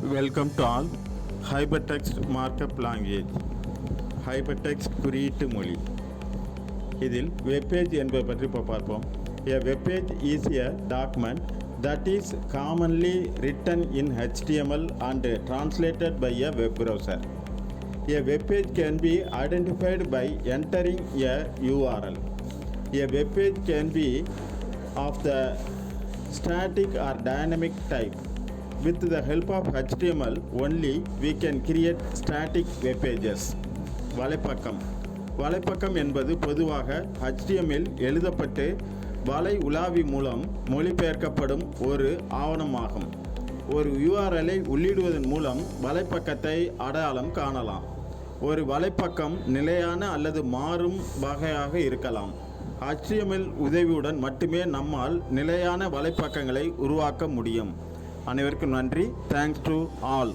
Welcome to all. Hypertext markup language, hypertext குறியீட்டு மொழி. இதில் வெப்பேஜ் என்பதை பற்றி இப்போ பார்ப்போம். A web page is a document that is commonly written in HTML and translated by a web browser. A web page can be identified by entering a URL. A web page can be of the static or dynamic type. With the help of HTML only, we can create static web pages. வலைப்பக்கம் என்பது பொதுவாக HTML எழுதப்பட்டு வலை உலாவி மூலம் மொழிபெயர்க்கப்படும் ஒரு ஆவணமாகும். ஒரு URL-ஐ உள்ளிடுவதன் மூலம் வலைப்பக்கத்தை அடையாளம் காணலாம். ஒரு வலைப்பக்கம் நிலையான அல்லது மாறும் வகையாக இருக்கலாம். HTML உதவியுடன் மட்டுமே நம்மால் நிலையான வலைப்பக்கங்களை உருவாக்க முடியும். அனைவருக்கும் நன்றி. Thanks to all.